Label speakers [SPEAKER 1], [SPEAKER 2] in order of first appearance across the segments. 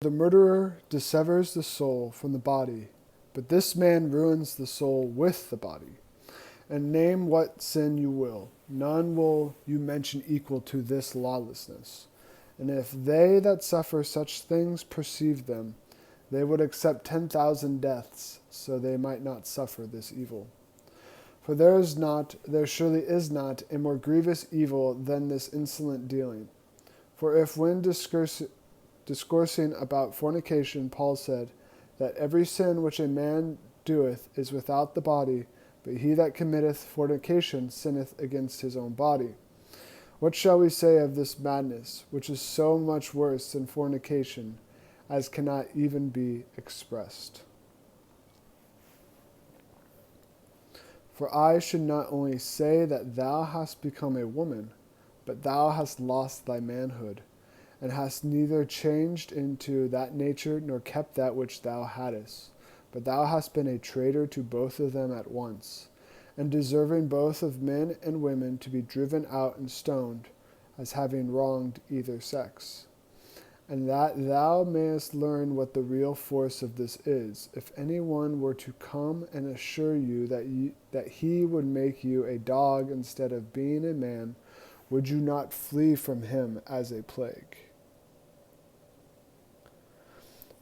[SPEAKER 1] The murderer dissevers the soul from the body, but this man ruins the soul with the body. And name what sin you will, none will you mention equal to this lawlessness. And if they that suffer such things perceived them, they would accept 10,000 deaths, so they might not suffer this evil. For there surely is not a more grievous evil than this insolent dealing. For if when discoursing about fornication, Paul said, that every sin which a man doeth is without the body, but he that committeth fornication sinneth against his own body. What shall we say of this madness, which is so much worse than fornication, as cannot even be expressed? For I should not only say that thou hast become a woman, but thou hast lost thy manhood, and hast neither changed into that nature nor kept that which thou hadst, but thou hast been a traitor to both of them at once, and deserving both of men and women to be driven out and stoned, as having wronged either sex. And that thou mayest learn what the real force of this is, if any one were to come and assure you that he would make you a dog instead of being a man, would you not flee from him as a plague?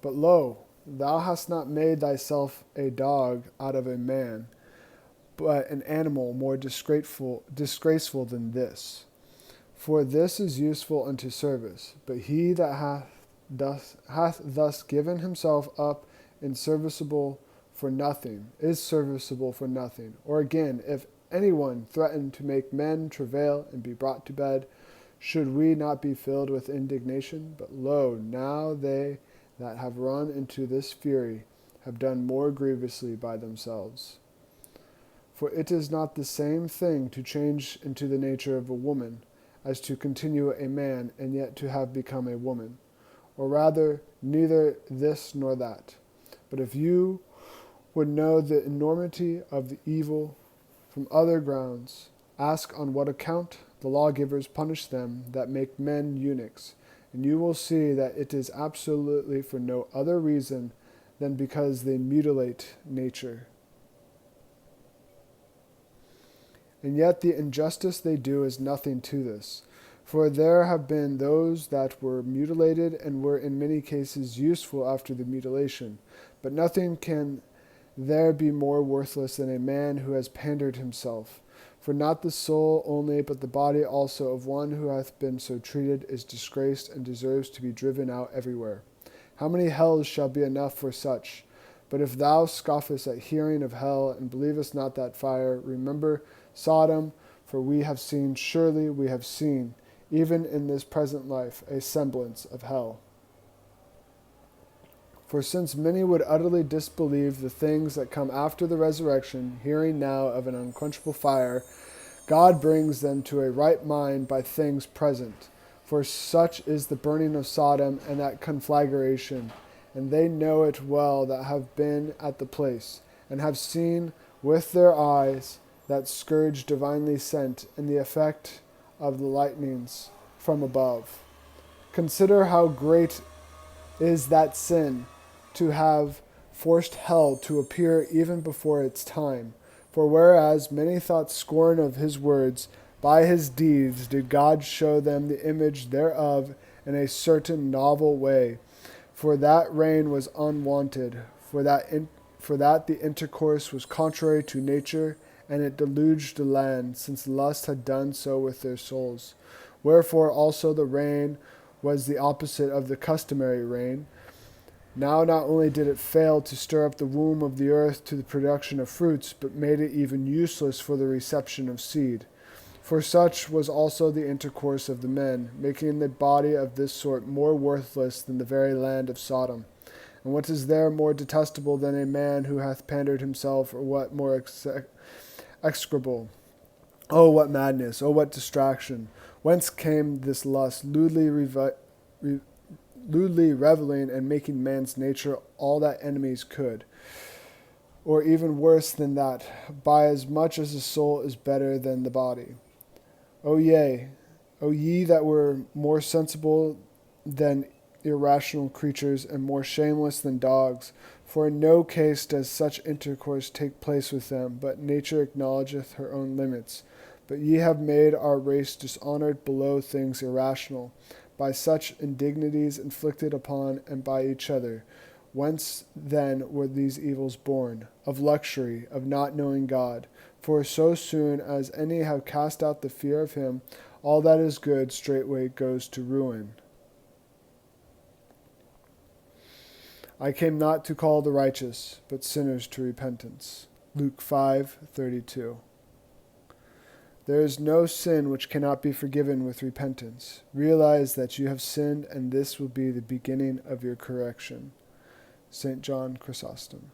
[SPEAKER 1] But lo, thou hast not made thyself a dog out of a man, but an animal more disgraceful than this. For this is useful unto service, but he that hath thus given himself up is serviceable for nothing. Or again, if anyone threaten to make men travail and be brought to bed, should we not be filled with indignation? But lo, now they that have run into this fury have done more grievously by themselves. For it is not the same thing to change into the nature of a woman, as to continue a man and yet to have become a woman. Or rather, neither this nor that. But if you would know the enormity of the evil from other grounds, ask on what account the lawgivers punish them that make men eunuchs, and you will see that it is absolutely for no other reason than because they mutilate nature. And yet the injustice they do is nothing to this. For there have been those that were mutilated and were in many cases useful after the mutilation. But nothing can there be more worthless than a man who has pandered himself. For not the soul only, but the body also of one who hath been so treated is disgraced and deserves to be driven out everywhere. How many hells shall be enough for such? But if thou scoffest at hearing of hell, and believest not that fire, remember Sodom, for we have seen, surely we have seen, even in this present life, a semblance of hell. For since many would utterly disbelieve the things that come after the resurrection, hearing now of an unquenchable fire, God brings them to a right mind by things present. For such is the burning of Sodom and that conflagration, and they know it well that have been at the place, and have seen with their eyes that scourge divinely sent, and the effect of the lightnings from above. Consider how great is that sin to have forced hell to appear even before its time. For whereas many thought scorn of his words, by his deeds did God show them the image thereof in a certain novel way. For that rain was unwanted, for that the intercourse was contrary to nature, and it deluged the land, since lust had done so with their souls. Wherefore also the rain was the opposite of the customary rain. Now not only did it fail to stir up the womb of the earth to the production of fruits, but made it even useless for the reception of seed. For such was also the intercourse of the men, making the body of this sort more worthless than the very land of Sodom. And what is there more detestable than a man who hath pandered himself, or what more execrable? Oh, what madness! Oh, what distraction! Whence came this lust, lewdly reveling and making man's nature all that enemies could? Or even worse than that, by as much as the soul is better than the body. O ye that were more sensible than irrational creatures and more shameless than dogs. For in no case does such intercourse take place with them, but nature acknowledgeth her own limits. But ye have made our race dishonored below things irrational, by such indignities inflicted upon and by each other. Whence then were these evils born? Of luxury, of not knowing God. For so soon as any have cast out the fear of him, all that is good straightway goes to ruin. I came not to call the righteous, but sinners to repentance. Luke 5:32. There is no sin which cannot be forgiven with repentance. Realize that you have sinned, and this will be the beginning of your correction. St. John Chrysostom.